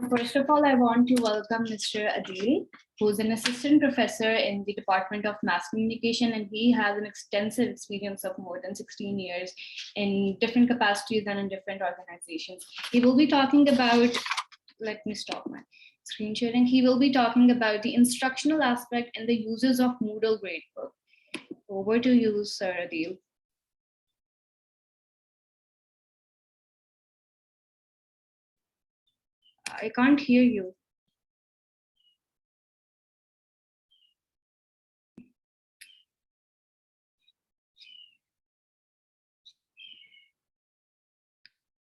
First of all, I want to welcome Mr. Adeel, who's an assistant professor in the Department of Mass Communication, and he has an extensive experience of more than 16 years in different capacities and in different organizations. He will be talking about, let me stop my screen sharing. He will be talking about the instructional aspect and the uses of Moodle Gradebook. Over to you, Sir Adeel. I can't hear you.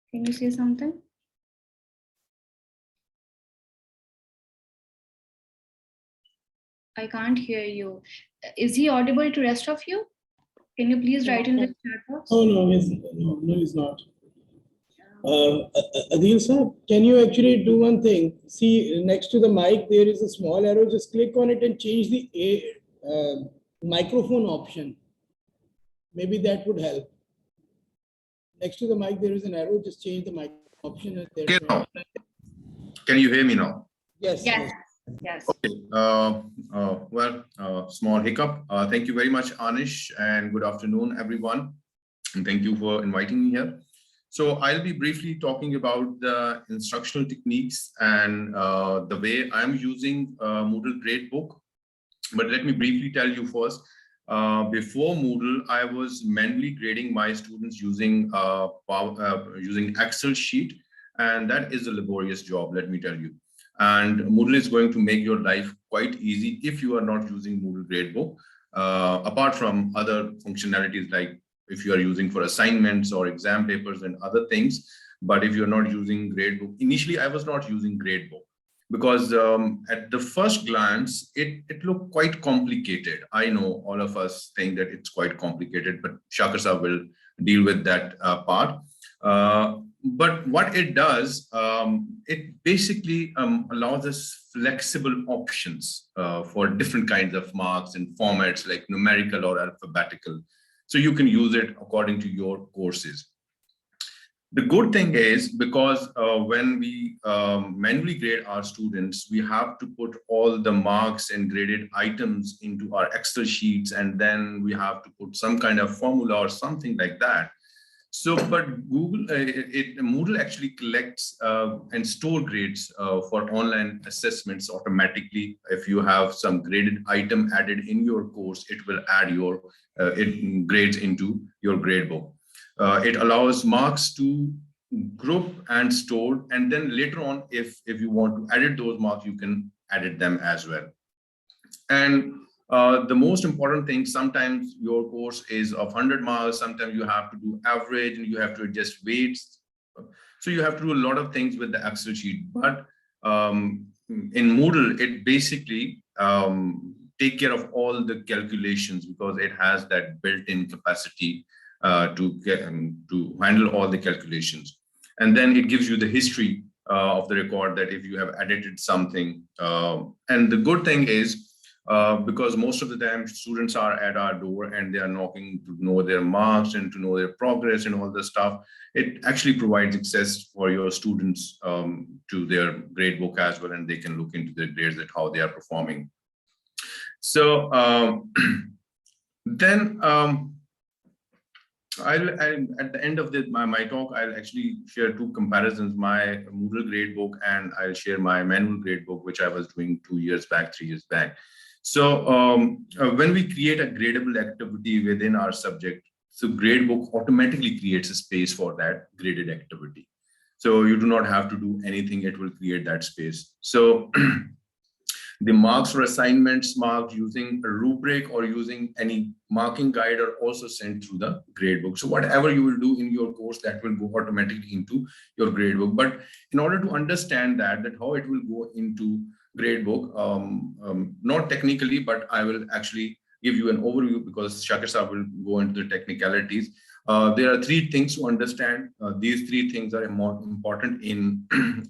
Can you say something? I can't hear you. Is he audible to rest of you? Can you please write in the chat box? Oh, no, he's not. Adil sir, can you actually do one thing? See, next to the mic, there is a small arrow. Just click on it and change the microphone option. Maybe that would help. Next to the mic, there is an arrow. Just change the mic option. Okay, now. Can you hear me now? Yes. Yes. Yes. Okay. Small hiccup. Thank you very much, Anish, and good afternoon, everyone. And thank you for inviting me here. So I'll be briefly talking about the instructional techniques and the way I'm using Moodle Gradebook. But let me briefly tell you first, before Moodle, I was manually grading my students using using Excel sheet, and that is a laborious job, let me tell you. And Moodle is going to make your life quite easy if you are not using Moodle Gradebook, apart from other functionalities like if you are using for assignments or exam papers and other things. But if you're not using Gradebook, initially I was not using Gradebook because at the first glance, it looked quite complicated. I know all of us think that it's quite complicated, but Shakir sir will deal with that part. But what it does, it basically allows us flexible options for different kinds of marks and formats like numerical or alphabetical. So you can use it according to your courses. The good thing is because when we manually grade our students, we have to put all the marks and graded items into our Excel sheets, and then we have to put some kind of formula or something like that. So, but Moodle actually collects and store grades for online assessments automatically. If you have some graded item added in your course, it will add your grades into your gradebook. It allows marks to group and store, and then later on, if you want to edit those marks, you can edit them as well. And the most important thing, sometimes your course is of 100 marks, sometimes you have to do average and you have to adjust weights. So you have to do a lot of things with the Excel sheet. But in Moodle, it basically take care of all the calculations because it has that built-in capacity to handle all the calculations. And then it gives you the history of the record that if you have edited something. And the good thing is, because most of the time students are at our door and they are knocking to know their marks and to know their progress and all the stuff, it actually provides access for your students to their gradebook as well, and they can look into their grades at how they are performing. So then at the end of my talk, I'll actually share two comparisons, my Moodle gradebook and I'll share my manual gradebook, which I was doing 2 years back, 3 years back. So when we create a gradable activity within our subject, so gradebook automatically creates a space for that graded activity. So you do not have to do anything, it will create that space. So the marks for assignments marked using a rubric or using any marking guide are also sent through the gradebook. So whatever you will do in your course, that will go automatically into your gradebook. But in order to understand that how it will go into gradebook, not technically, but I will actually give you an overview because Shakir sir will go into the technicalities. There are 3 things to understand. These 3 things are more important in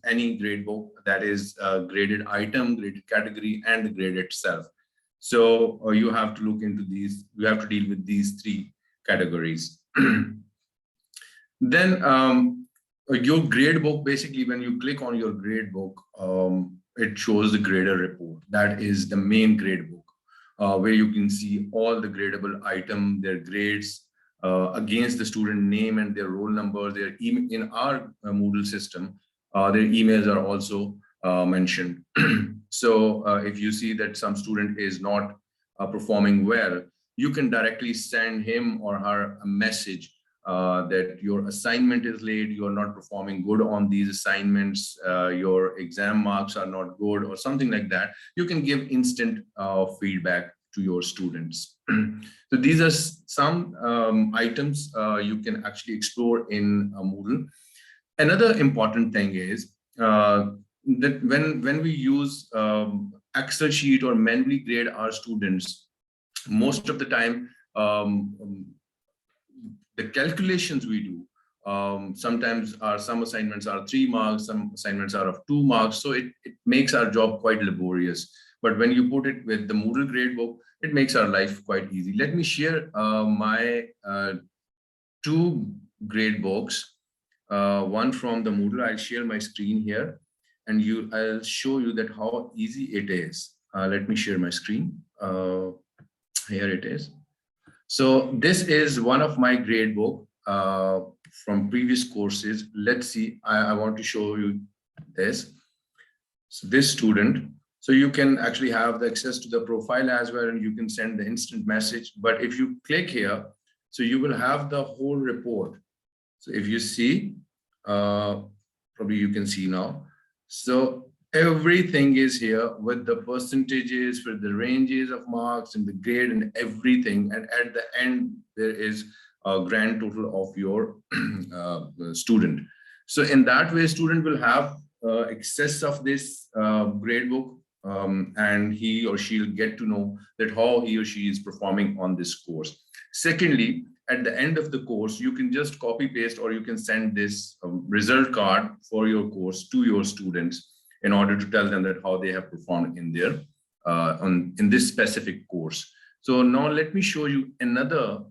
any gradebook, that is graded item, graded category, and the grade itself. So you have to look into these, you have to deal with these 3 categories. Then your gradebook, basically, when you click on your gradebook, it shows the grader report. That is the main gradebook, where you can see all the gradable item, their grades against the student name and their roll number, their email. In our Moodle system, their emails are also mentioned. So if you see that some student is not performing well, you can directly send him or her a message that your assignment is late, you're not performing good on these assignments, your exam marks are not good, or something like that. You can give instant feedback to your students. So these are some items you can actually explore in Moodle. Another important thing is that when we use Excel sheet or manually grade our students, most of the time, the calculations we do, sometimes some assignments are 3 marks, some assignments are of 2 marks. So it makes our job quite laborious. But when you put it with the Moodle Gradebook, it makes our life quite easy. Let me share my 2 gradebooks. One from the Moodle. I'll share my screen here, and I'll show you that how easy it is. Let me share my screen. Here it is. So this is one of my gradebook from previous courses. Let's see. I want to show you this. So this student. So you can actually have the access to the profile as well, and you can send the instant message. But if you click here, so you will have the whole report. So if you see, probably you can see now. So everything is here with the percentages, with the ranges of marks and the grade and everything. And at the end, there is a grand total of your student. So in that way, student will have access of this gradebook, and he or she will get to know that how he or she is performing on this course. Secondly, at the end of the course, you can just copy paste, or you can send this result card for your course to your students in order to tell them that how they have performed in their in this specific course. So now let me show you another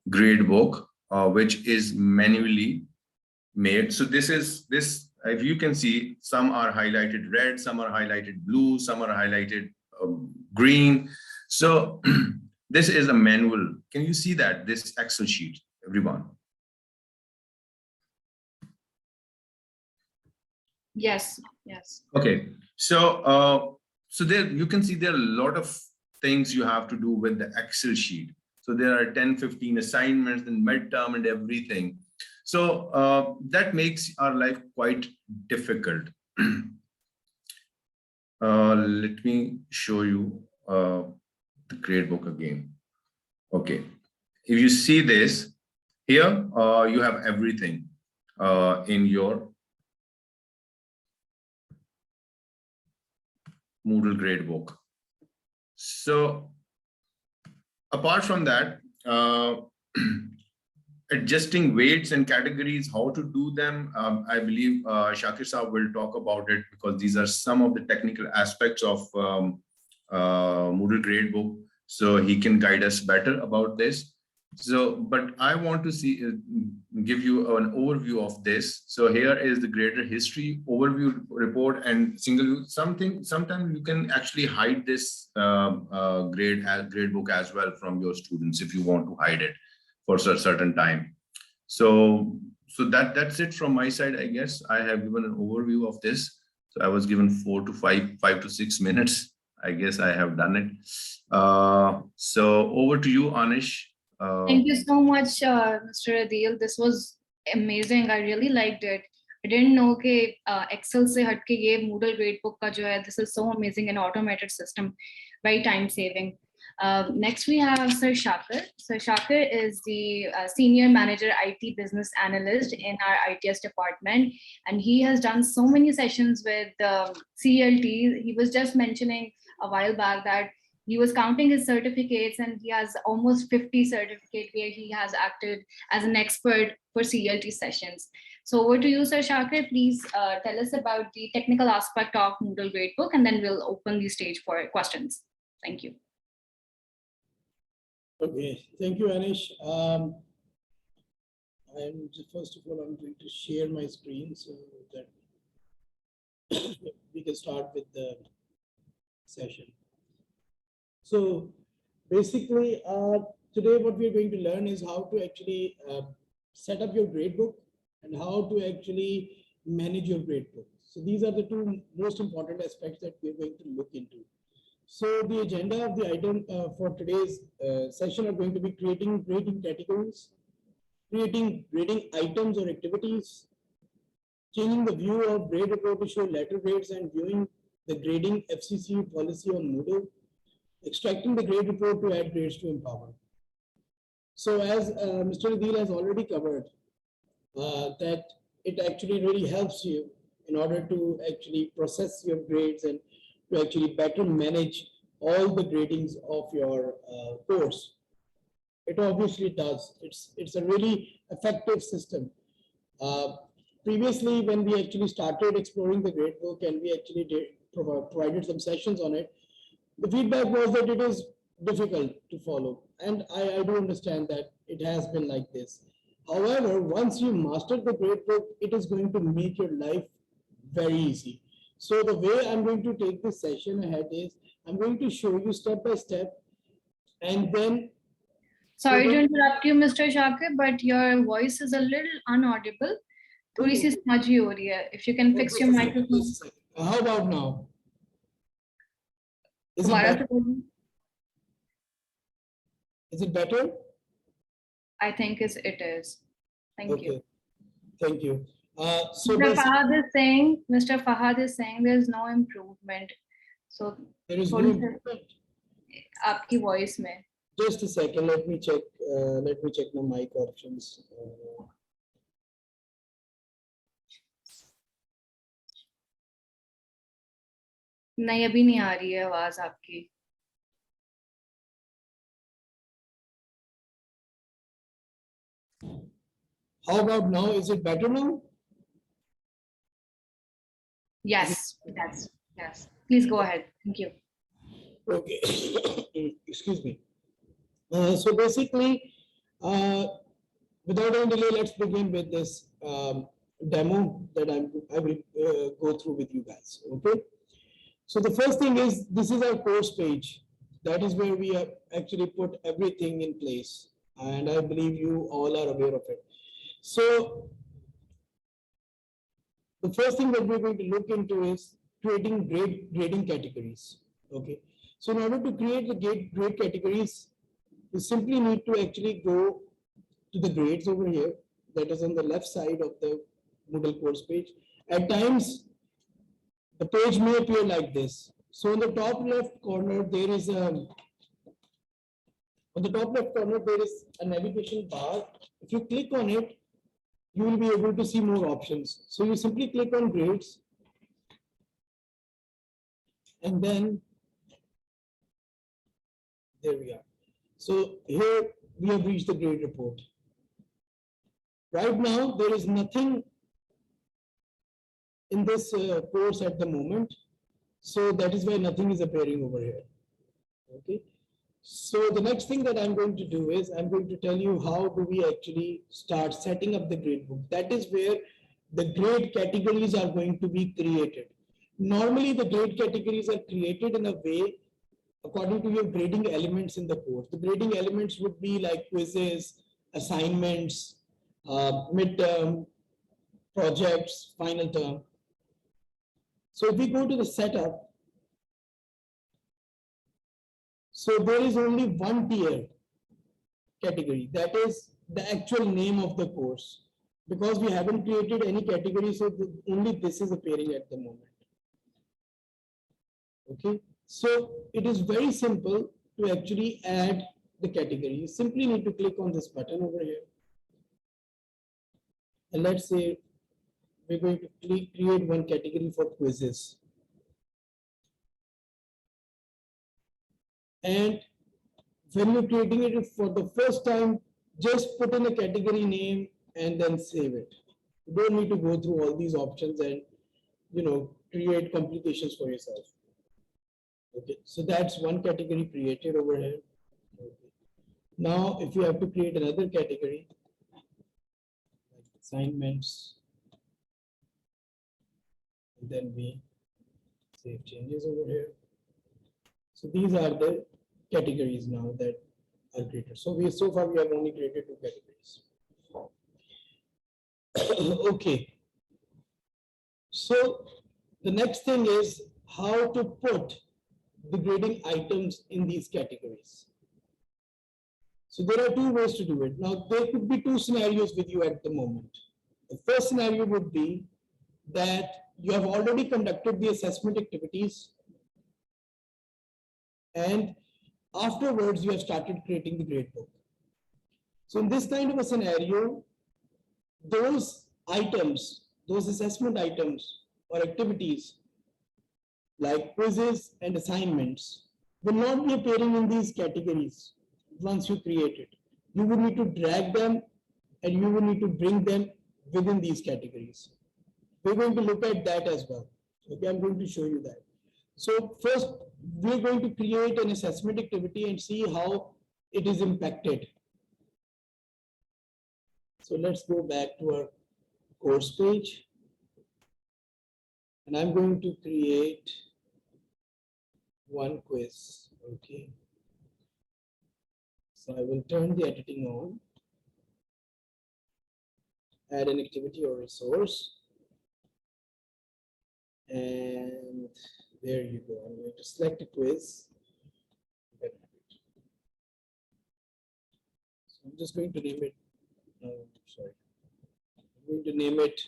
gradebook, which is manually made. So this, if you can see, some are highlighted red, some are highlighted blue, some are highlighted green. So this is a manual. Can you see that, this Excel sheet, everyone? Yes, yes. Okay, so so there you can see there are a lot of things you have to do with the Excel sheet. So there are 10, 15 assignments and midterm and everything. So that makes our life quite difficult. Let me show you the gradebook again. Okay, if you see this here, you have everything in your Moodle Gradebook. So apart from that, adjusting weights and categories, how to do them, I believe Shakir Saab will talk about it, because these are some of the technical aspects of Moodle Gradebook. So he can guide us better about this. So, but I want to give you an overview of this. So here is the grader history overview report and single view. Sometimes you can actually hide this gradebook as well from your students if you want to hide it for a certain time. So that's it from my side. I guess I have given an overview of this. So I was given 5 to 6 minutes. I guess I have done it. So over to you, Anish. Thank you so much, Mr. Adeel. This was amazing. I really liked it. I didn't know that Excel se hatke ye Moodle Gradebook ka jo hai, this is so amazing and automated system, very time saving. Next we have Sir Shakir. Sir Shakir is the Senior Manager IT Business Analyst in our ITS department, and he has done so many sessions with CLT. He was just mentioning a while back that he was counting his certificates, and he has almost 50 certificates where he has acted as an expert for CLT sessions. So over to you, Sir Shakir. Please tell us about the technical aspect of Moodle Gradebook, and then we'll open the stage for questions. Thank you. Okay, thank you, Anish. And first of all, I'm going to share my screen so that we can start with the session. So basically, today what we're going to learn is how to actually set up your gradebook and how to actually manage your gradebook. So these are the two most important aspects that we're going to look into. So the agenda of the item for today's session are going to be creating grading categories, creating grading items or activities, changing the view of grade report to show letter grades and viewing the grading FCC policy on Moodle, extracting the grade report to add grades to Empower. So as Mr. Adeel has already covered, that it actually really helps you in order to actually process your grades and to actually better manage all the gradings of your course. It obviously does. It's a really effective system. Previously, when we actually started exploring the gradebook and we actually provided some sessions on it, the feedback was that it is difficult to follow. And I do understand that it has been like this. However, once you master the gradebook, it is going to make your life very easy. So the way I'm going to take this session ahead is I'm going to show you step by step, and then Sorry to interrupt you, Mr. Shakir, but your voice is a little inaudible. थोड़ी सी smudgy हो रही है. If you can fix your microphone. How about now? Is it दोबारा better? से बोलिए. Is it better? I think it is. Thank you. Thank you. So Mr. Fahad is saying there's no improvement. So there is no improvement. आपकी voice में. Just a second, let me check my mic options. नहीं अभी नहीं आ रही है आवाज आपकी. How about now? Is it better now? Yes. Please go ahead. Thank you. Okay. Excuse me. So basically, without any delay, let's begin with this demo that I will go through with you guys. Okay. So the first thing is, this is our course page. That is where we have actually put everything in place. And I believe you all are aware of it. So the first thing that we're going to look into is creating grading categories. Okay. So in order to create the grade categories, you simply need to actually go to the grades over here. That is on the left side of the Moodle course page. At times, the page may appear like this. So on the top left corner, there is a navigation bar. If you click on it, you will be able to see more options. So you simply click on grades, and then there we are. So here we have reached the grade report. Right now, there is nothing in this course at the moment. So that is why nothing is appearing over here. Okay. So the next thing that I'm going to do is I'm going to tell you how do we actually start setting up the gradebook. That is where the grade categories are going to be created. Normally, the grade categories are created in a way according to your grading elements in the course. The grading elements would be like quizzes, assignments, midterm, projects, final term. So if we go to the setup, so there is only one tier category, that is the actual name of the course. Because we haven't created any category, so only this is appearing at the moment. Okay, so it is very simple to actually add the category. You simply need to click on this button over here. And let's say we're going to create one category for quizzes. And when you're creating it for the first time, just put in a category name and then save it. You don't need to go through all these options and, create complications for yourself. Okay, so that's one category created over here. Okay. Now, if you have to create another category, assignments. And then we save changes over here. So these are the categories now that are created. So far we have only created 2 categories. Okay. So the next thing is how to put the grading items in these categories. So there are 2 ways to do it. Now there could be 2 scenarios with you at the moment. The first scenario would be that you have already conducted the assessment activities and afterwards you have started creating the gradebook. So in this kind of a scenario, those items, those assessment items or activities like quizzes and assignments will not be appearing in these categories once you create it. You will need to drag them and you will need to bring them within these categories. We're going to look at that as well. Okay, I'm going to show you that. So first, we're going to create an assessment activity and see how it is impacted. So let's go back to our course page. And I'm going to create one quiz. Okay. So I will turn the editing on, add an activity or resource. And there you go. I'm going to select a quiz. So I'm just going to name it, sorry. I'm going to name it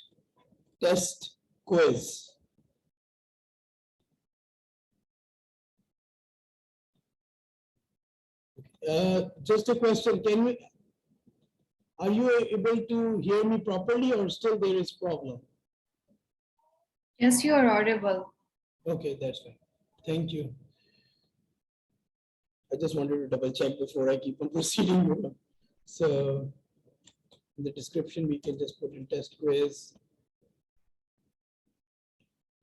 test quiz. Just a question, are you able to hear me properly or still there is problem? Yes, you are audible. Okay, that's fine. Thank you. I just wanted to double check before I keep on proceeding. So in the description, we can just put in test quiz.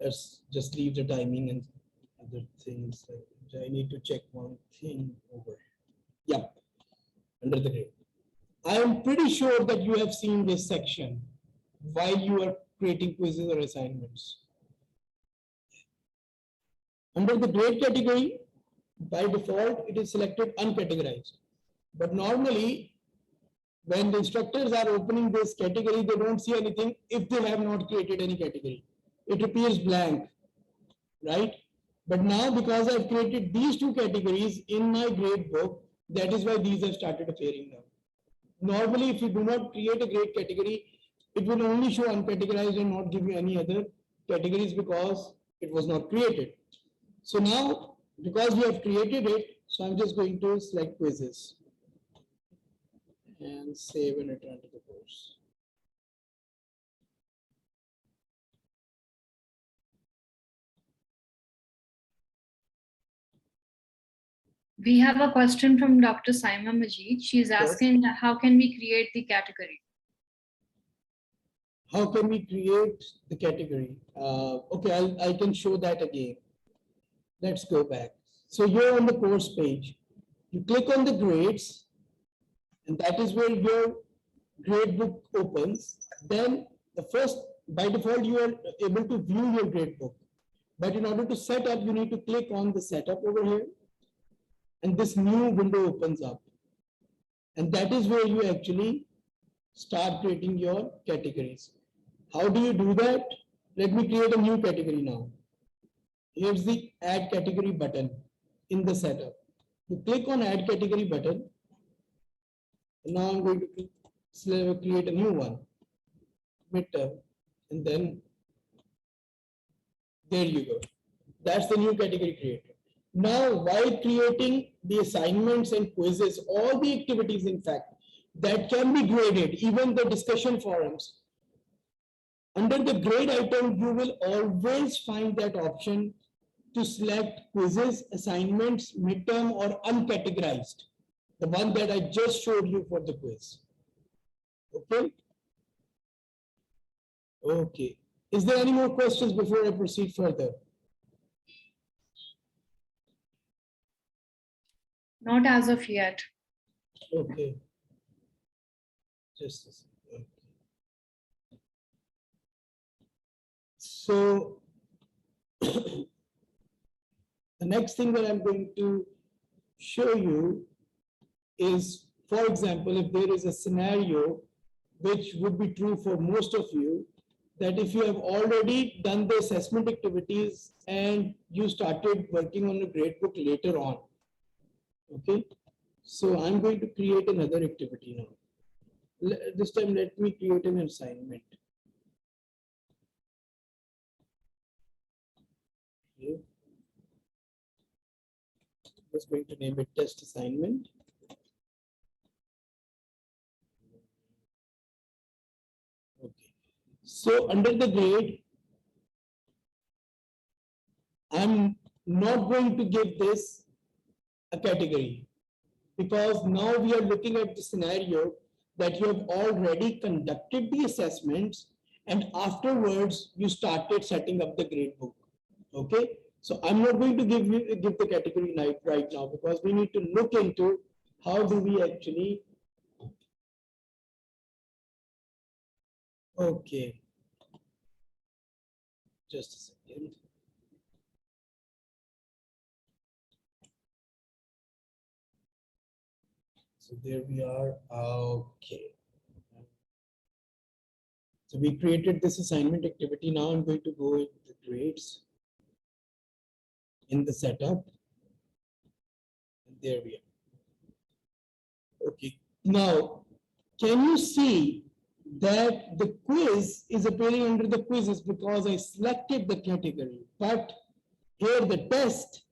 Let's just leave the timing and other things. I need to check one thing over. Yeah, under the grade. I am pretty sure that you have seen this section while you are creating quizzes or assignments. Under the grade category, by default, it is selected uncategorized. But normally, when the instructors are opening this category, they don't see anything if they have not created any category. It appears blank, right? But now, because I've created these 2 categories in my grade book, that is why these have started appearing now. Normally, if you do not create a grade category, it will only show uncategorized and not give you any other categories because it was not created. So now, because we have created it, so I'm just going to select quizzes and save and return to the course. We have a question from Dr. Saima Majid. She is asking, how can we create the category? How can we create the category? Okay, I can show that again. Let's go back. So you're on the course page. You click on the grades, and that is where your gradebook opens. Then the first, by default, you are able to view your gradebook. But in order to set up, you need to click on the setup over here. And this new window opens up. And that is where you actually start creating your categories. How do you do that? Let me create a new category now. Here's the add category button in the setup. You click on add category button. And now I'm going to create a new one, midterm, and then there you go. That's the new category created. Now, while creating the assignments and quizzes, all the activities, in fact, that can be graded, even the discussion forums, under the grade item, you will always find that option to select quizzes, assignments, midterm, or uncategorized, the one that I just showed you for the quiz. Okay? Okay. Is there any more questions before I proceed further? Not as of yet. Okay. Just a second. Okay. So the next thing that I'm going to show you is, for example, if there is a scenario which would be true for most of you, that if you have already done the assessment activities and you started working on a gradebook later on. Okay, so I'm going to create another activity now. This time, let me create an assignment. Okay. Just going to name it test assignment. Okay. So under the grade, I'm not going to give this a category, because now we are looking at the scenario that you have already conducted the assessments and afterwards you started setting up the grade book. Okay, so I'm not going to give the category right now, because we need to look into how do we actually. Okay, just a second. So there we are. Okay. So we created this assignment activity. Now I'm going to go into the grades in the setup. And there we are. Okay. Now, can you see that the quiz is appearing under the quizzes because I selected the category, but here the test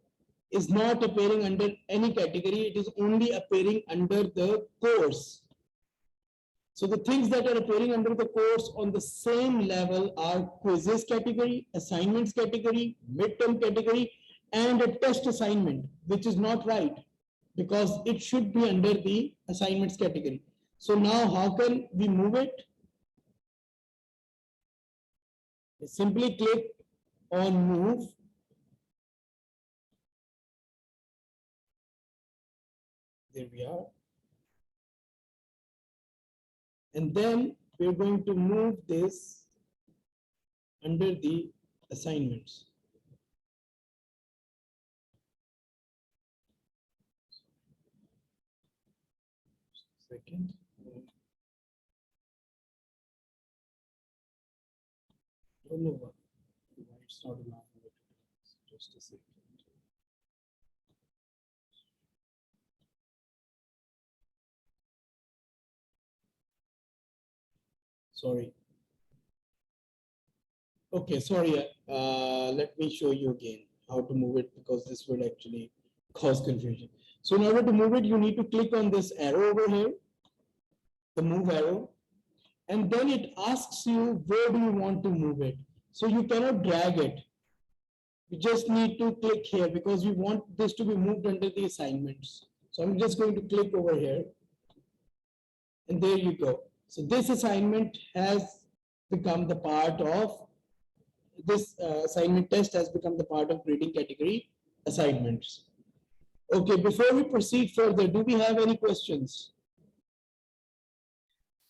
is not appearing under any category. It is only appearing under the course. So the things that are appearing under the course on the same level are quizzes category, assignments category, midterm category, and a test assignment, which is not right, because it should be under the assignments category. So now how can we move it? Simply click on move. There we are. And then we're going to move this under the assignments. Second. Don't know why it's not allowing me to do this. Just a second. Sorry. Okay, sorry. Let me show you again how to move it, because this will actually cause confusion. So in order to move it, you need to click on this arrow over here, the move arrow, and then it asks you where do you want to move it. So you cannot drag it. You just need to click here, because we want this to be moved under the assignments. So I'm just going to click over here, and there you go. So this assignment has become the part of this assignment test has become the part of grading category assignments. Okay, before we proceed further, do we have any questions?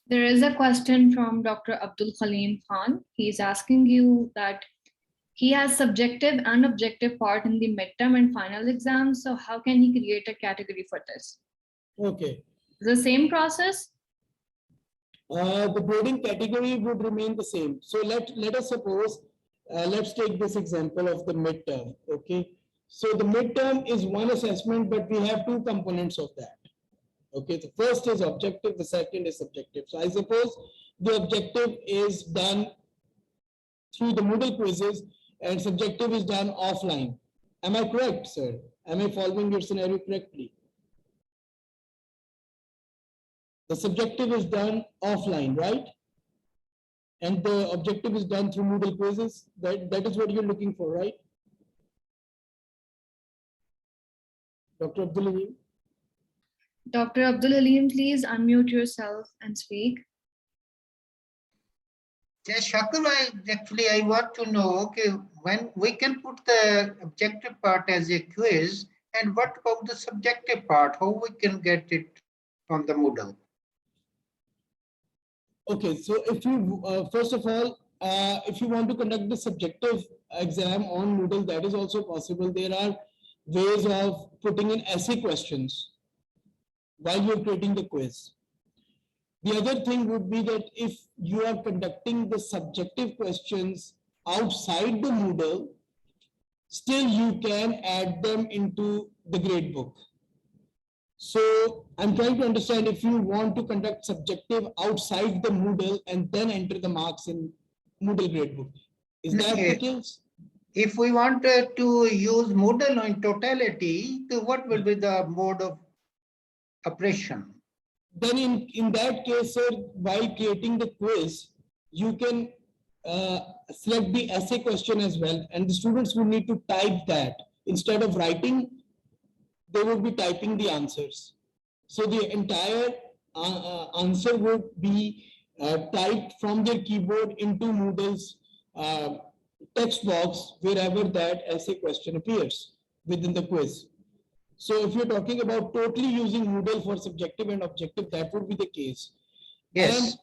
There is a question from Dr. Abdul Khalim Khan. He's asking you that he has subjective and objective part in the midterm and final exams. So how can he create a category for this? Okay. The same process? The grading category would remain the same. So let us suppose, let's take this example of the midterm. Okay. So the midterm is one assessment, but we have two components of that. Okay, the first is objective, the second is subjective. So I suppose the objective is done through the Moodle quizzes and subjective is done offline. Am I correct, sir? Am I following your scenario correctly? The subjective is done offline, right? And the objective is done through Moodle quizzes. That is what you're looking for, right? Dr. Abdul. Dr. Abdul Halim, please unmute yourself and speak. Yes, Shakir, I want to know, okay, when we can put the objective part as a quiz, and what about the subjective part? How we can get it from the Moodle? Okay, so if you, first of all, if you want to conduct the subjective exam on Moodle, that is also possible. There are ways of putting in essay questions while you're creating the quiz. The other thing would be that if you are conducting the subjective questions outside the Moodle, still you can add them into the gradebook. So I'm trying to understand if you want to conduct subjective outside the Moodle and then enter the marks in Moodle gradebook. Is that the case? If we wanted to use Moodle in totality, then what will be the mode of operation? Then in that case, sir, while creating the quiz, you can select the essay question as well, and the students will need to type that. Instead of writing, they would be typing the answers. So the entire answer would be typed from their keyboard into Moodle's text box wherever that essay question appears within the quiz. So if you're talking about totally using Moodle for subjective and objective, that would be the case. Yes. And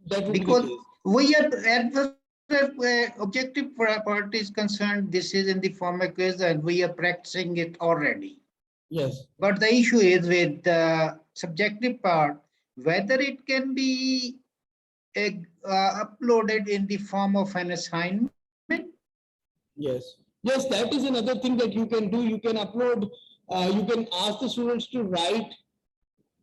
that would because be the case. we are at the objective part is concerned, this is in the form of quiz and we are practicing it already. Yes. But the issue is with the subjective part, whether it can be uploaded in the form of an assignment. Yes. Yes, that is another thing that you can do. You can upload, you can ask the students to write,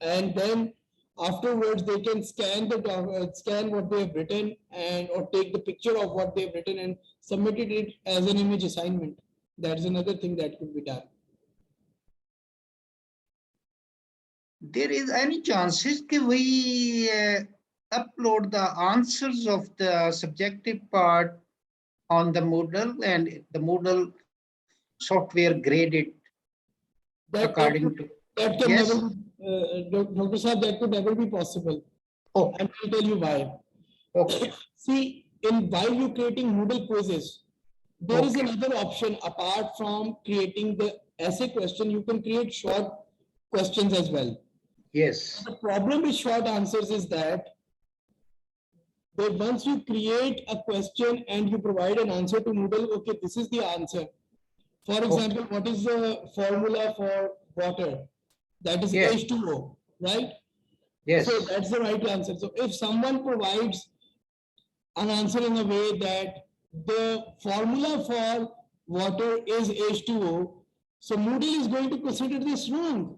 and then afterwards they can scan the scan what they have written and or take the picture of what they have written and submit it as an image assignment. That is another thing that could be done. There is any chances can we upload the answers of the subjective part on the Moodle and the Moodle software graded according to that can yes? never Dr. Saab, that could never be possible. Oh. And I'll tell you why. Okay. See, while you're creating Moodle quizzes, there is another option apart from creating the essay question. You can create short questions as well. Yes. The problem with short answers is that once you create a question and you provide an answer to Moodle, okay, this is the answer. For example, what is the formula for water? That is H2O, right? Yes. So that's the right answer. So if someone provides an answer in a way that the formula for water is H2O, so Moodle is going to consider this wrong.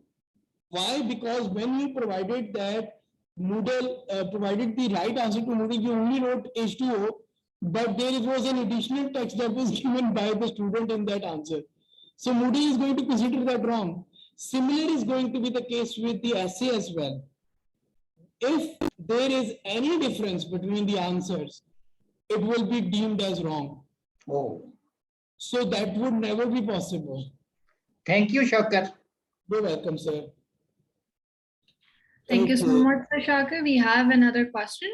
Why? Because when you provided that Moodle provided the right answer to Moodle, you only wrote H2O, but there was an additional text that was given by the student in that answer. So Moodle is going to consider that wrong. Similar is going to be the case with the essay as well. If there is any difference between the answers, it will be deemed as wrong. Oh. So that would never be possible. Thank you, Shakir. You're welcome, sir. Thank you so much, Sir Shakir. We have another question.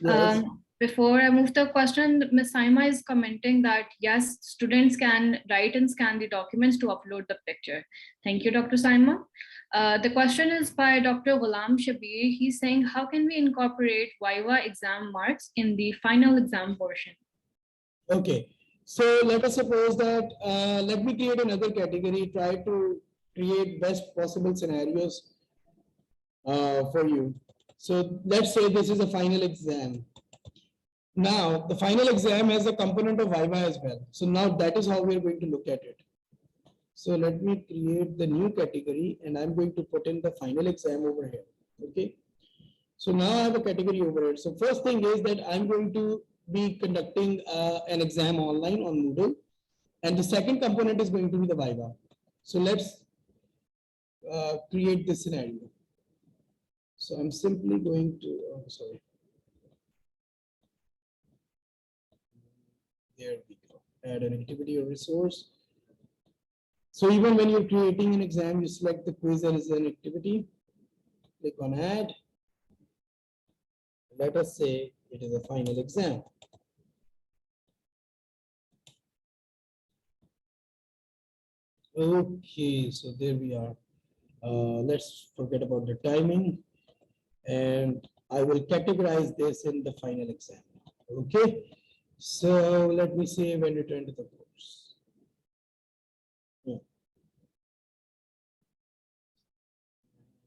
Yes. Before I move to the question, Ms. Saima is commenting that yes, students can write and scan the documents to upload the picture. Thank you, Dr. Saima. The question is by Dr. Ghulam Shabir. He's saying, how can we incorporate Viva exam marks in the final exam portion? Okay, so let us suppose that, let me create another category, try to create best possible scenarios for you. So let's say this is a final exam. Now, the final exam has a component of Viva as well. So now that is how we're going to look at it. So let me create the new category and I'm going to put in the final exam over here. Okay. So now I have a category over here. So first thing is that I'm going to be conducting an exam online on Moodle. And the second component is going to be the Viva. So let's create this scenario. So I'm simply going to, sorry. There we go. Add an activity or resource. So even when you're creating an exam, you select the quiz as an activity. Click on add. Let us say it is a final exam. Okay, so there we are. Let's forget about the timing. And I will categorize this in the final exam. Okay, so let me save and return to the course. Yeah.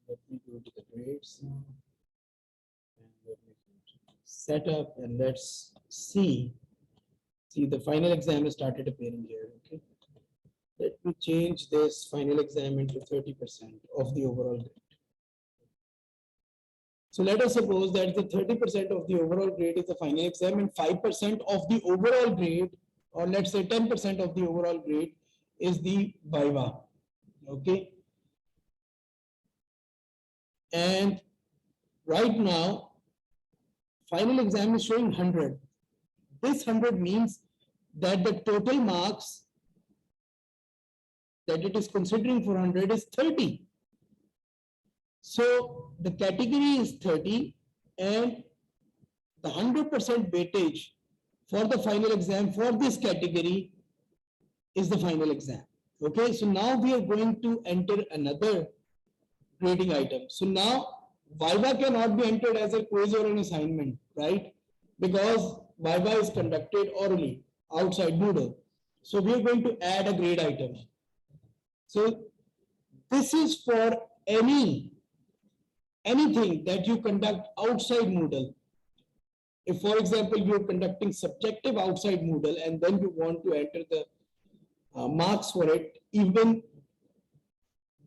Let me go to the grades now. And let me go to setup and let's see. See, the final exam has started appearing here. Okay. Let me change this final exam into 30% of the overall grade. So let us suppose that the 30% of the overall grade is the final exam and 5% of the overall grade, or let's say 10% of the overall grade is the Viva. Okay. And right now, final exam is showing 100. This 100 means that the total marks that it is considering for 100 is 30. So the category is 30 and the 100% weightage for the final exam for this category is the final exam. Okay, so now we are going to enter another grading item. So now Viva cannot be entered as a quiz or an assignment, right? Because Viva is conducted orally outside Moodle. So we are going to add a grade item. So this is for anything that you conduct outside Moodle. If, for example, you're conducting subjective outside Moodle and then you want to enter the marks for it, even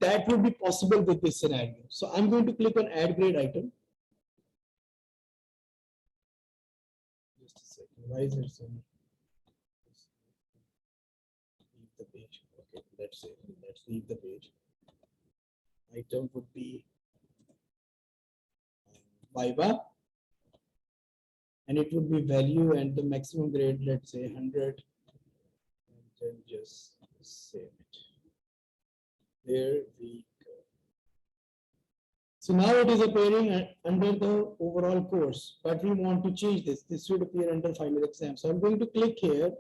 that would be possible with this scenario. So I'm going to click on add grade item. Just a second. Why is it so? Leave the page. Okay, let's leave the page. Item would be Viva, and it would be value and the maximum grade, let's say 100, and then just save it. There we go. So now it is appearing under the overall course, but we want to change this. This should appear under final exam. So I'm going to click here,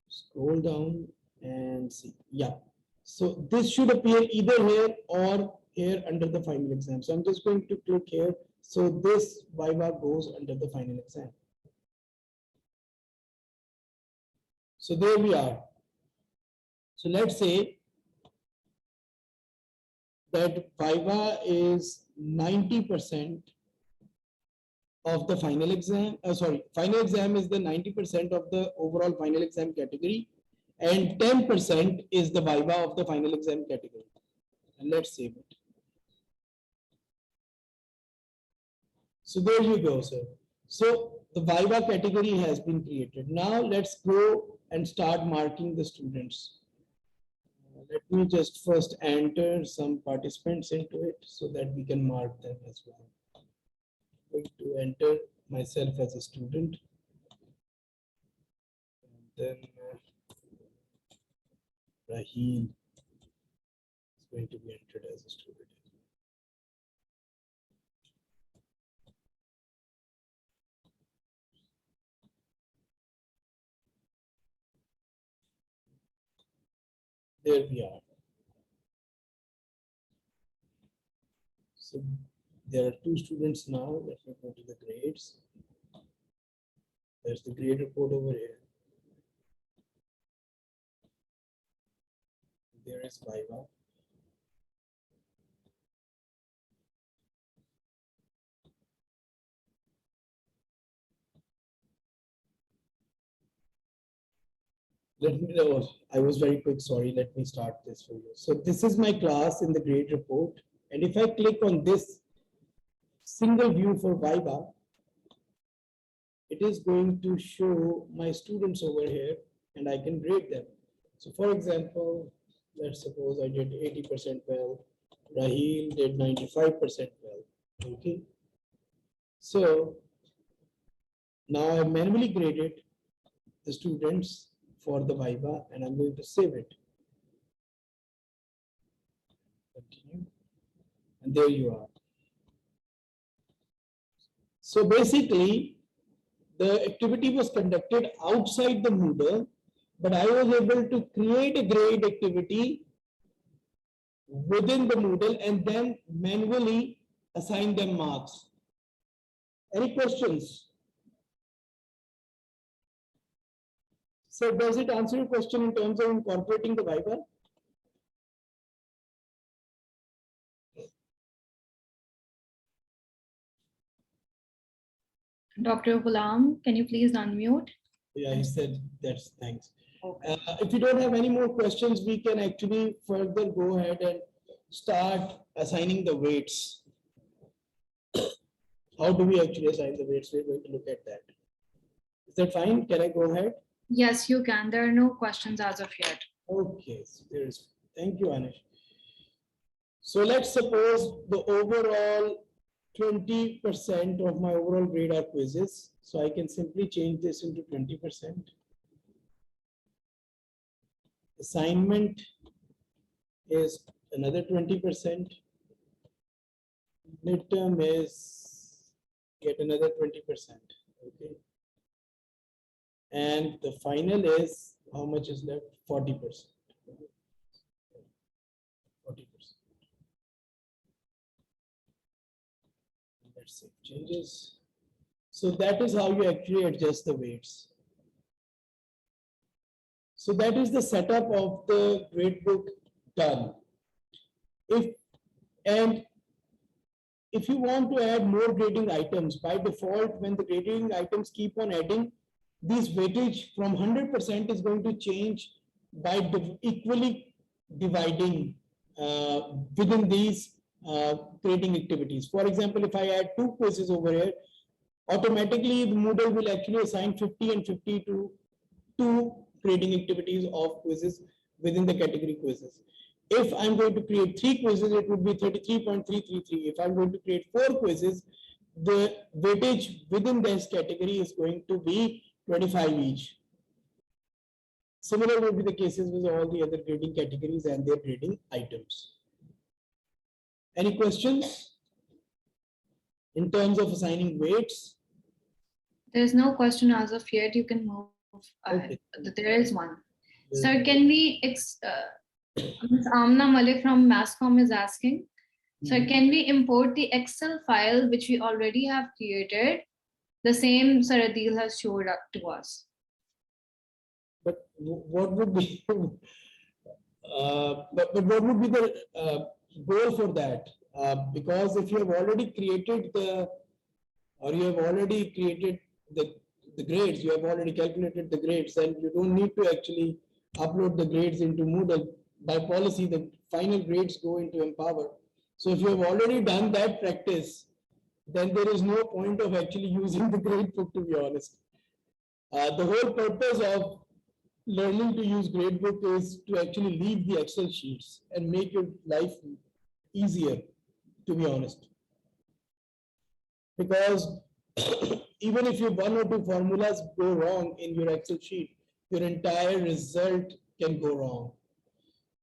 scroll down and see. Yeah. So this should appear either here or here under the final exam. So I'm just going to click here. So this Viva goes under the final exam. So there we are. So let's say that Viva is 90% of the final exam. Final exam is the 90% of the overall final exam category, and 10% is the Viva of the final exam category. And let's save it. So there you go, sir. So the Viva category has been created. Now let's go and start marking the students. Let me just first enter some participants into it so that we can mark them as well. I'm going to enter myself as a student. And then Raheel is going to be entered as a student. There we are. So there are 2 students now. Let me go to the grades. There's the grade report over here. There is Viva. Let me know. I was very quick, sorry. Let me start this for you. So this is my class in the grade report. And if I click on this single view for Viva, it is going to show my students over here and I can grade them. So for example, let's suppose I did 80% well, Raheel did 95% well. Okay. So now I manually graded the students for the Viva and I'm going to save it. Continue. And there you are. So basically, the activity was conducted outside the Moodle, but I was able to create a grade activity within the Moodle and then manually assign them marks. Any questions? So does it answer your question in terms of incorporating the Viva? Dr. Ghulam, can you please unmute? Yeah, he said that's thanks. Okay. If you don't have any more questions, we can actually further go ahead and start assigning the weights. How do we actually assign the weights? We're going to look at that. Is that fine? Can I go ahead? Yes, you can. There are no questions as of yet. Okay, so thank you, Anish. So let's suppose the overall 20% of my overall grade are quizzes. So I can simply change this into 20%. Assignment is another 20%. Midterm is get another 20%. Okay. And the final is how much is left? 40%. 40%. Let's see, changes. So that is how you actually adjust the weights. So that is the setup of the gradebook done. If you want to add more grading items, by default, when the grading items keep on adding, this weightage from 100% is going to change by equally dividing within these grading activities. For example, if I add 2 quizzes over here, automatically the Moodle will actually assign 50 and 50 to 2 grading activities of quizzes within the category quizzes. If I'm going to create 3 quizzes, it would be 33.333. If I'm going to create 4 quizzes, the weightage within this category is going to be 25 each. Similar would be the cases with all the other grading categories and their grading items. Any questions in terms of assigning weights? There's no question as of yet. You can move ahead. Okay. There is one. Sir, can we, Ms. Amna Malik from Masscom is asking, sir, can we import the Excel file which we already have created? The same Sir Adil has showed up to us. But what would be, but what would be the goal for that? Because if you have already created the grades, you have already calculated the grades, then you don't need to actually upload the grades into Moodle. By policy, the final grades go into Empower. So if you have already done that practice, then there is no point of actually using the gradebook, to be honest. The whole purpose of learning to use gradebook is to actually leave the Excel sheets and make your life easier, to be honest. Because even if your 1 or 2 formulas go wrong in your Excel sheet, your entire result can go wrong.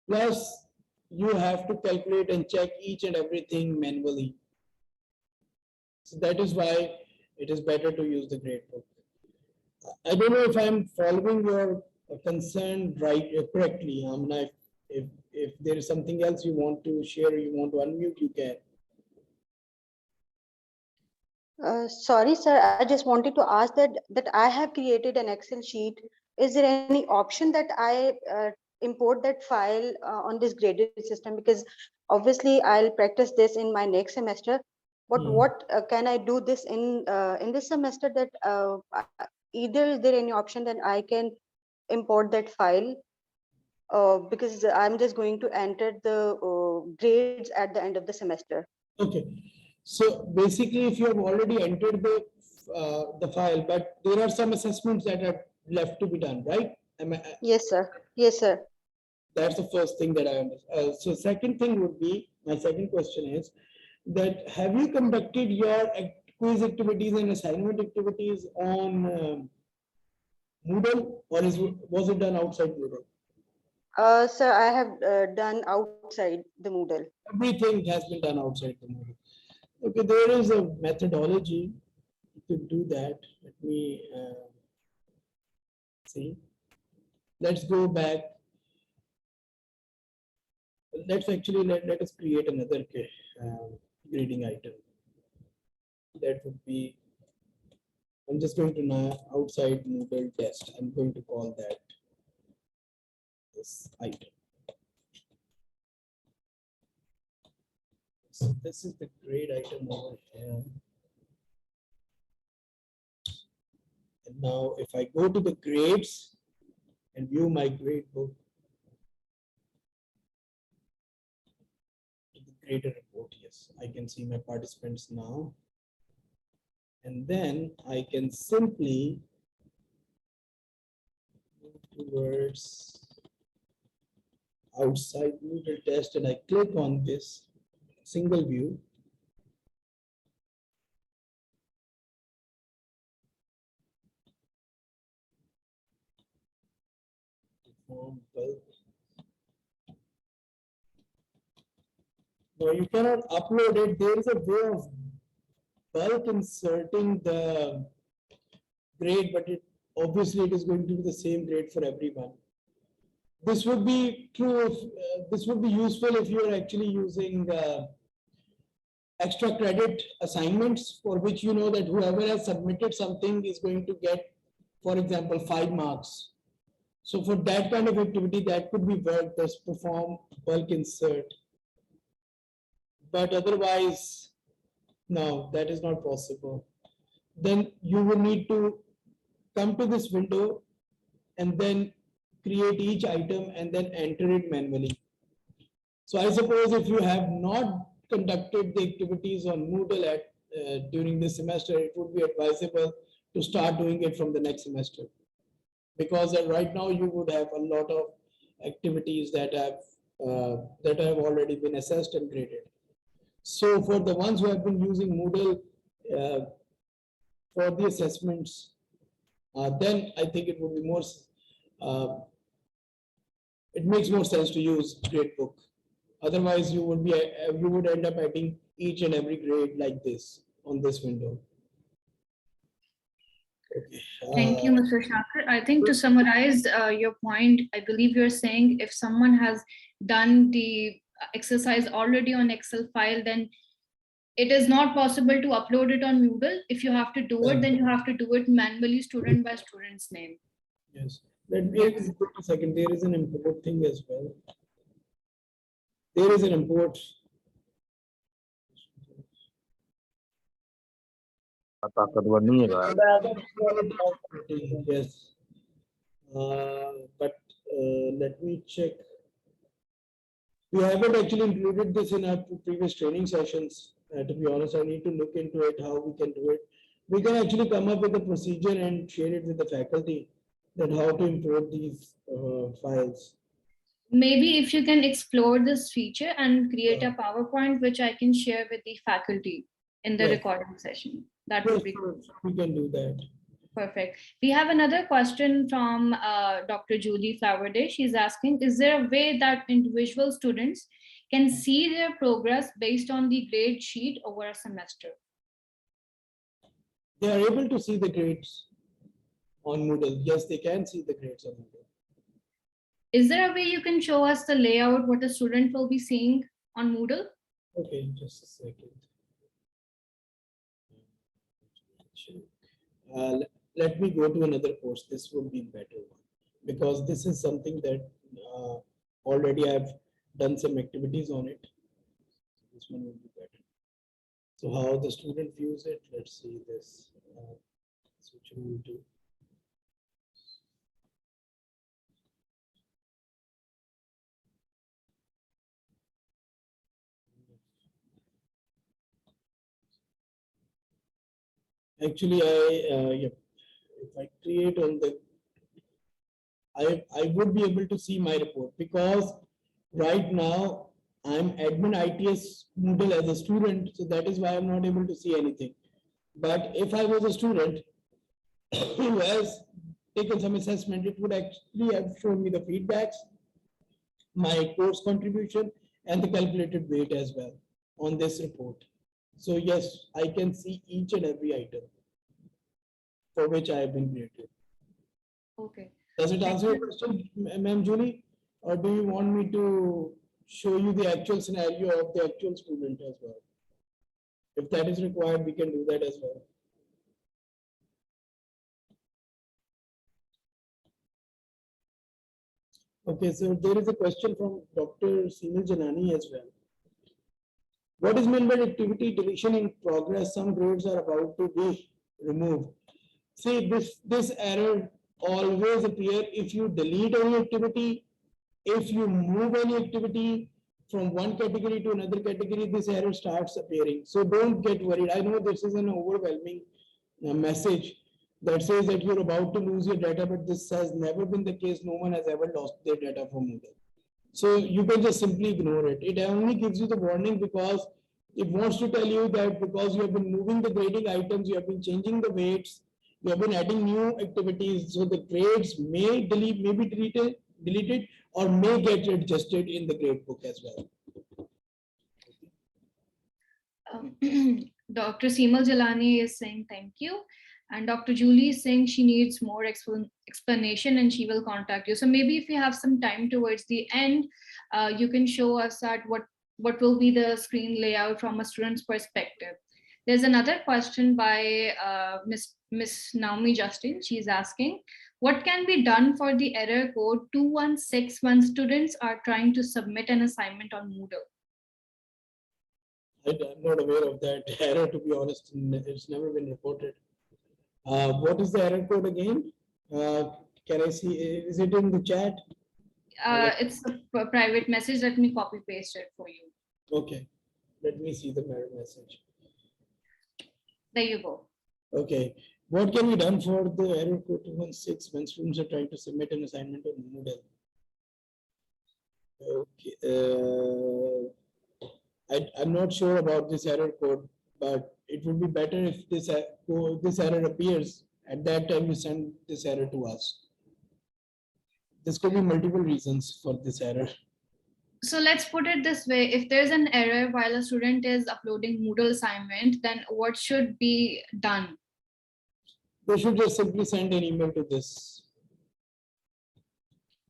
Plus, you have to calculate and check each and everything manually. So that is why it is better to use the gradebook. I don't know if I'm following your concern correctly, Amna. If there is something else you want to share or you want to unmute, you can. Sorry, sir. I just wanted to ask that I have created an Excel sheet. Is there any option that I import that file on this graded system? Because obviously I'll practice this in my next semester. But what can I do this in this semester? That either is there any option that I can import that file? Because I'm just going to enter the grades at the end of the semester. Okay. So basically, if you have already entered the file, but there are some assessments that are left to be done, right? Yes, sir. Yes, sir. That's the first thing that I understand. So second thing would be, my second question is that have you conducted your quiz activities and assignment activities on Moodle, or was it done outside Moodle? Sir, I have done outside the Moodle. Everything has been done outside the Moodle. Okay, there is a methodology to do that. Let me see. Let's go back. Let's actually let us create another grading item. That would be I'm just going to now outside Moodle test. I'm going to call that this item. So this is the grade item over here. And now if I go to the grades and view my grade book, the grader report, yes, I can see my participants now. And then I can simply move towards outside Moodle test and I click on this single view. Form bulk. No, you cannot upload it. There is a way of bulk inserting the grade, but it obviously it is going to be the same grade for everyone. This would be true if this would be useful if you are actually using extra credit assignments for which you know that whoever has submitted something is going to get, for example, 5 marks. So for that kind of activity, that could be worked as perform bulk insert. But otherwise, no, that is not possible. Then you will need to come to this window and then create each item and then enter it manually. So I suppose if you have not conducted the activities on Moodle at during this semester, it would be advisable to start doing it from the next semester. Because right now you would have a lot of activities that have already been assessed and graded. So for the ones who have been using Moodle for the assessments, then I think it would be more, it makes more sense to use Gradebook. Otherwise, you would end up adding each and every grade like this on this window. Okay. Thank you, Mr. Shakir. I think to summarize your point, I believe you're saying if someone has done the exercise already on Excel file, then it is not possible to upload it on Moodle. If you have to do it, then you have to do it manually, student by student's name. Yes. Let me wait a second. There is an import thing as well. There is an import. Yes. But let me check. We haven't actually included this in our previous training sessions. To be honest, I need to look into it, how we can do it. We can actually come up with a procedure and share it with the faculty that how to import these files. Maybe if you can explore this feature and create a PowerPoint, which I can share with the faculty in the recording session. That would be good. We can do that. Perfect. We have another question from Dr. Julie Flowerday. She's asking, is there a way that individual students can see their progress based on the grade sheet over a semester? They are able to see the grades on Moodle. Yes, they can see the grades on Moodle. Is there a way you can show us the layout, what a student will be seeing on Moodle? Okay, just a second. Let me go to another course. This would be better one because this is something that already I've done some activities on it. This one would be better. So how the student views it, let's see this. Switch rule to. Actually, if I create on the, I would be able to see my report because right now I'm admin ITS Moodle as a student, so that is why I'm not able to see anything. But if I was a student who has taken some assessment, it would actually have shown me the feedbacks, my course contribution, and the calculated weight as well on this report. So yes, I can see each and every item for which I have been graded. Okay. Does it answer your question, Ma'am Julie? Or do you want me to show you the actual scenario of the actual student as well? If that is required, we can do that as well. Okay, so there is a question from Dr. Sunil Janani as well. What is meant by activity deletion in progress? Some grades are about to be removed. See, this error always appear if you delete any activity, if you move any activity from one category to another category, this error starts appearing. So don't get worried. I know this is an overwhelming message that says that you're about to lose your data, but this has never been the case. No one has ever lost their data from Moodle. So you can just simply ignore it. It only gives you the warning because it wants to tell you that because you have been moving the grading items, you have been changing the weights, you have been adding new activities. So the grades may be deleted, or may get adjusted in the grade book as well. Dr. Seemal Jalani is saying thank you. And Dr. Julie is saying she needs more explanation and she will contact you. So maybe if you have some time towards the end, you can show us that what will be the screen layout from a student's perspective. There's another question by Miss Naomi Justin. She's asking, what can be done for the error code 216 when students are trying to submit an assignment on Moodle? I'm not aware of that error, to be honest. It's never been reported. What is the error code again? Can I see? Is it in the chat? It's a private message. Let me copy paste it for you. Okay, let me see the mirror message. There you go. Okay, what can be done for the error code 216 when students are trying to submit an assignment on Moodle? Okay, I'm not sure about this error code, but it would be better if this error appears. At that time, you send this error to us. This could be multiple reasons for this error. So let's put it this way. If there's an error while a student is uploading Moodle assignment, then what should be done? They should just simply send an email to this.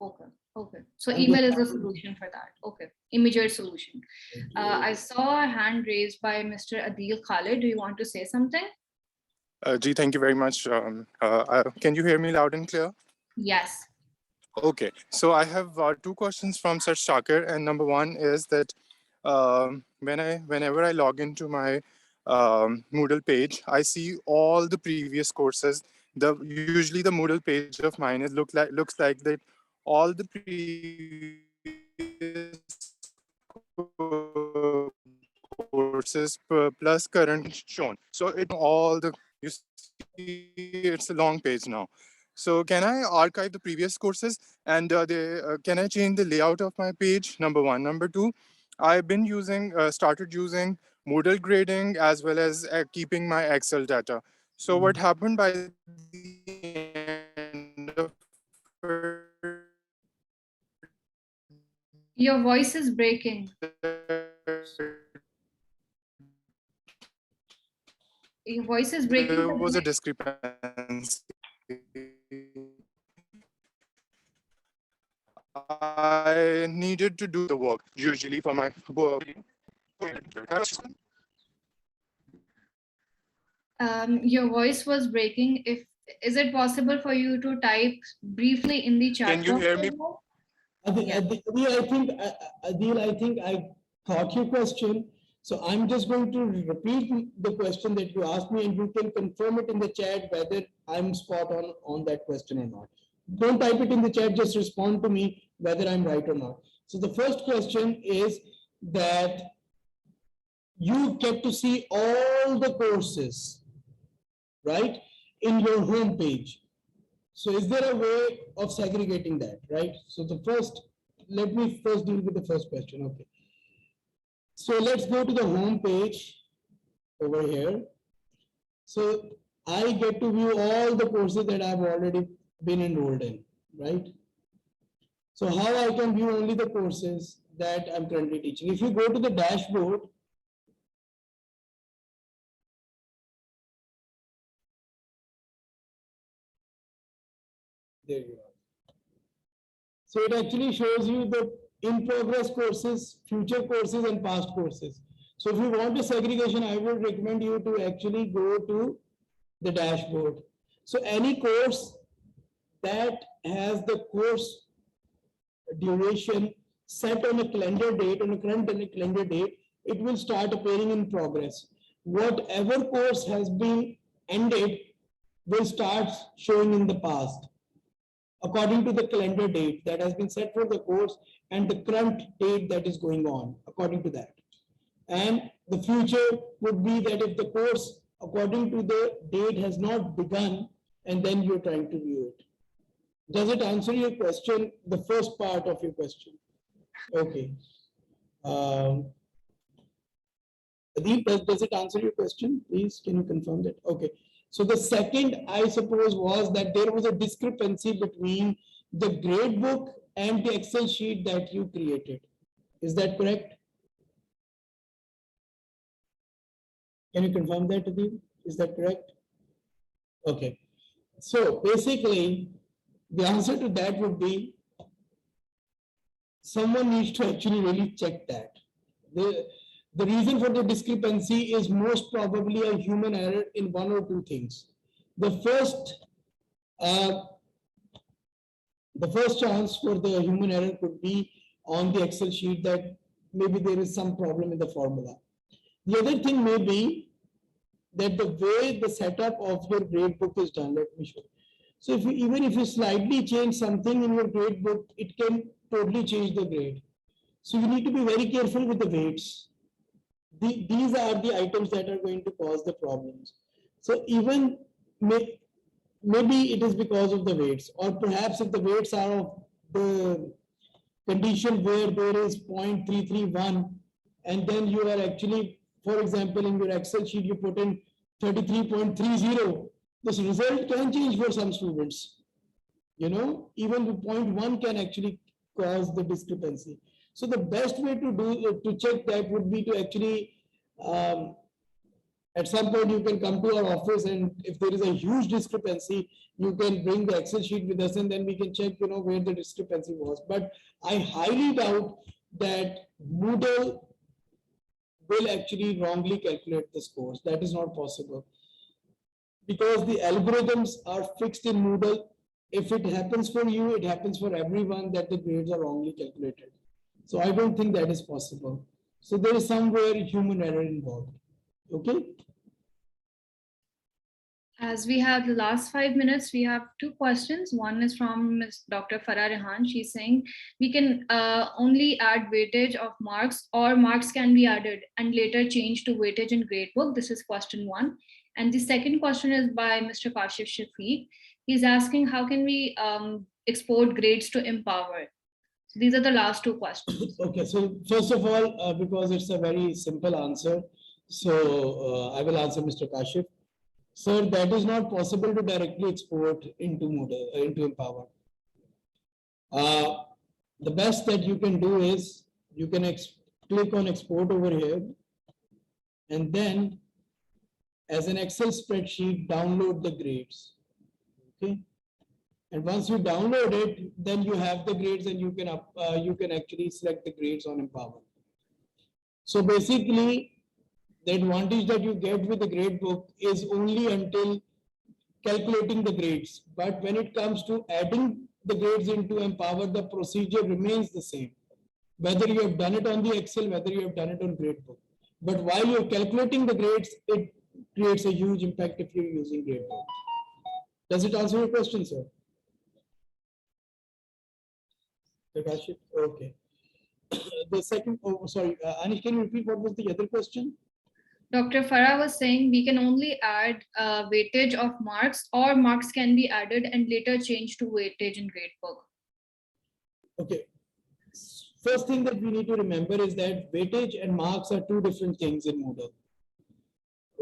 Okay. Okay. So email is the solution for that. Okay. Immediate solution. I saw a hand raised by Mr. Adeel Khalid. Do you want to say something? Gee, thank you very much. Can you hear me loud and clear? Yes. Okay, so I have two questions from Sir Shakir, and number one is that whenever I log into my Moodle page, I see all the previous courses. Usually the Moodle page of mine looks like that all the previous courses plus current shown. So it all the you see it's a long page now. So can I archive the previous courses and can I change the layout of my page? Number one. Number two, I've been started using Moodle grading as well as keeping my Excel data. So what happened by the end of Your voice is breaking. Your voice is breaking. There was a discrepancy. I needed to do the work usually for my work. Your voice was breaking. Is it possible for you to type briefly in the chat? Can you hear me? Adil, I think I caught your question. So I'm just going to repeat the question that you asked me, and you can confirm it in the chat whether I'm spot on that question or not. Don't type it in the chat, just respond to me whether I'm right or not. So the first question is that you get to see all the courses, right, in your home page. So is there a way of segregating that, right? So let me first deal with the first question. Okay. So let's go to the home page over here. So I get to view all the courses that I've already been enrolled in, right? So how I can view only the courses that I'm currently teaching? If you go to the dashboard, there you are. So it actually shows you the in progress courses, future courses, and past courses. So if you want a segregation, I would recommend you to actually go to the dashboard. So any course that has the course duration set on a calendar date, on a current calendar date, it will start appearing in progress. Whatever course has been ended will start showing in the past, according to the calendar date that has been set for the course and the current date that is going on, according to that. And the future would be that if the course, according to the date, has not begun, and then you're trying to view it. Does it answer your question, the first part of your question? Okay. Adeel, does it answer your question? Please, can you confirm that? Okay. So the second, I suppose, was that there was a discrepancy between the gradebook and the Excel sheet that you created. Is that correct? Can you confirm that, Adeel? Is that correct? Okay. So basically, the answer to that would be someone needs to actually really check that. The reason for the discrepancy is most probably a human error in one or two things. The first chance for the human error could be on the Excel sheet, that maybe there is some problem in the formula. The other thing may be that the way the setup of your gradebook is done. Let me show. So if you, even if you slightly change something in your gradebook, it can totally change the grade. So you need to be very careful with the weights. These are the items that are going to cause the problems. So even maybe it is because of the weights, or perhaps if the weights are of the condition where there is 0.331, and then you are actually, for example, in your Excel sheet, you put in 33.30, this result can change for some students. You know, even the 0.1 can actually cause the discrepancy. So the best way to check that would be to actually, at some point you can come to our office, and if there is a huge discrepancy, you can bring the Excel sheet with us, and then we can check, you know, where the discrepancy was. But I highly doubt that Moodle will actually wrongly calculate the scores. That is not possible, because the algorithms are fixed in Moodle. If it happens for you, it happens for everyone, that the grades are wrongly calculated. So I don't think that is possible. So there is somewhere human error involved. Okay. As we have the last 5 minutes, we have two questions. One is from Ms. Dr. Farah Rehan. She's saying we can only add weightage of marks, or marks can be added and later changed to weightage in gradebook. This is question one. And the second question is by Mr. Kashif Shafiq. He's asking, how can we export grades to Empower? So these are the last two questions. Okay, so first of all, because it's a very simple answer, so I will answer Mr. Kashif. Sir, that is not possible to directly export into Moodle, into Empower. The best that you can do is you can click on export over here, and then as an Excel spreadsheet, download the grades. Okay. And once you download it, then you have the grades, and you can actually select the grades on Empower. So basically, the advantage that you get with the gradebook is only until calculating the grades. But when it comes to adding the grades into Empower, the procedure remains the same, whether you have done it on the Excel, whether you have done it on gradebook. But while you're calculating the grades, it creates a huge impact if you're using gradebook. Does it answer your question, sir? Okay. The second, sorry, Anish, can you repeat what was the other question? Dr. Farah was saying we can only add weightage of marks, or marks can be added and later changed to weightage in gradebook. Okay. First thing that we need to remember is that weightage and marks are two different things in Moodle.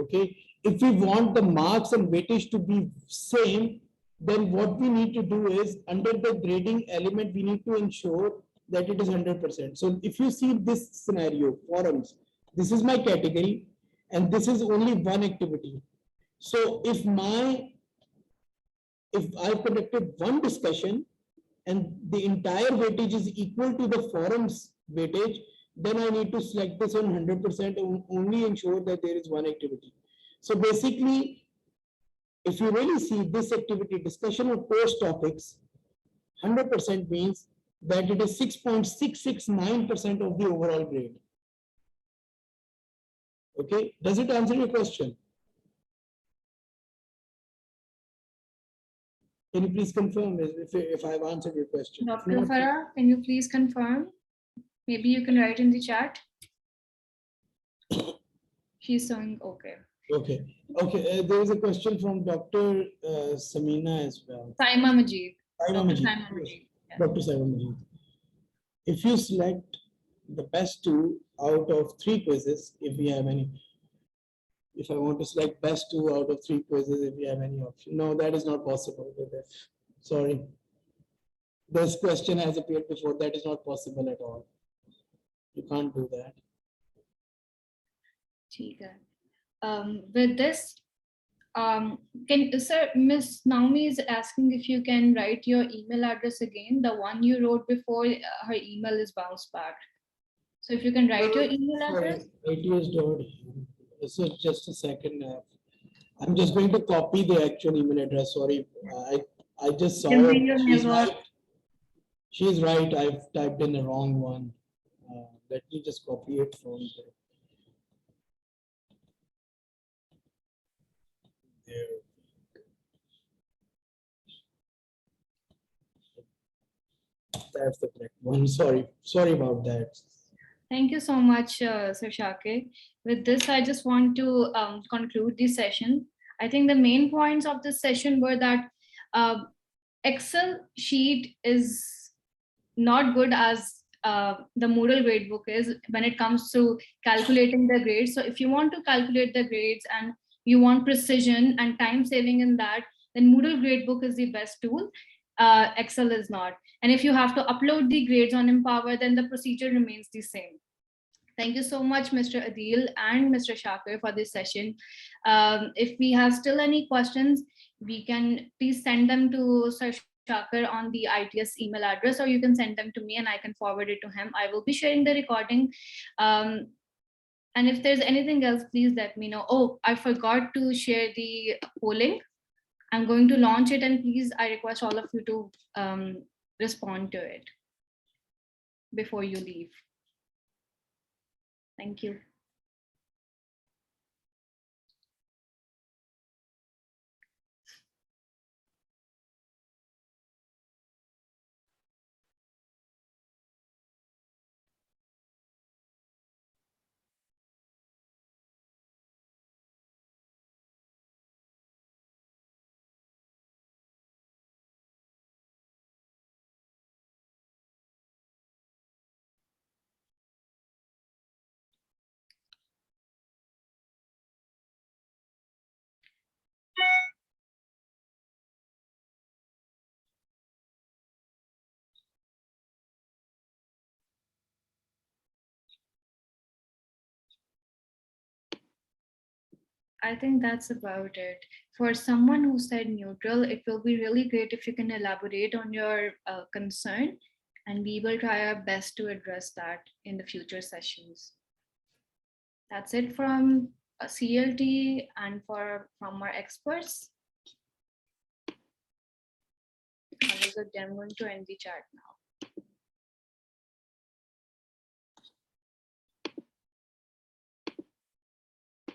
Okay. If we want the marks and weightage to be same, then what we need to do is, under the grading element, we need to ensure that it is 100%. So if you see this scenario, forums, this is my category, and this is only one activity. So if I've conducted one discussion and the entire weightage is equal to the forums weightage, then I need to select this on 100% and only ensure that there is one activity. So basically, if you really see this activity, discussion of course topics, 100% means that it is 6.669% of the overall grade. Okay, does it answer your question? Can you please confirm if I've answered your question? If Dr. not, Farah, can you please confirm? Maybe you can write in the chat. She's saying okay. okay. There is a question from Dr. Samina as well. Saima Majid. Saima Dr. Majid. Saima Majid. Yeah. Dr. Saima Majid. If you select the best two out of 3 quizzes, if we have any, if I want to select best 2 out of 3 quizzes, if we have any option. No, that is not possible with it. Sorry. This question has appeared before. That is not possible at all. You can't do that. With this, sir, Miss Naomi is asking if you can write your email address again. The one you wrote before, her email is bounced back. So if you can write your email address. So just a second. I'm just going to copy the actual email address. Sorry, I just saw it. She's right. I've typed in the wrong one. Let me just copy it from there. That's the correct one. Sorry about that. Thank you so much, Sir Shakir. With this, I just want to conclude this session. I think the main points of this session were that Excel sheet is not good as the Moodle Gradebook is when it comes to calculating the grades. So if you want to calculate the grades and you want precision and time saving in that, then Moodle Gradebook is the best tool. Excel is not. And if you have to upload the grades on Empower, then the procedure remains the same. Thank you so much, Mr. Adeel and Mr. Shakir, for this session. If we have still any questions, we can please send them to Sir Shakir on the ITS email address, or you can send them to me and I can forward it to him. I will be sharing the recording. And if there's anything else, please let me know. Oh, I forgot to share the polling. I'm going to launch it, and please, I request all of you to respond to it before you leave. Thank you. I think that's about it. For someone who said neutral, it will be really great if you can elaborate on your concern, and we will try our best to address that in the future sessions. That's it from CLT and from our experts. Have a good day. I'm going to end the chat now.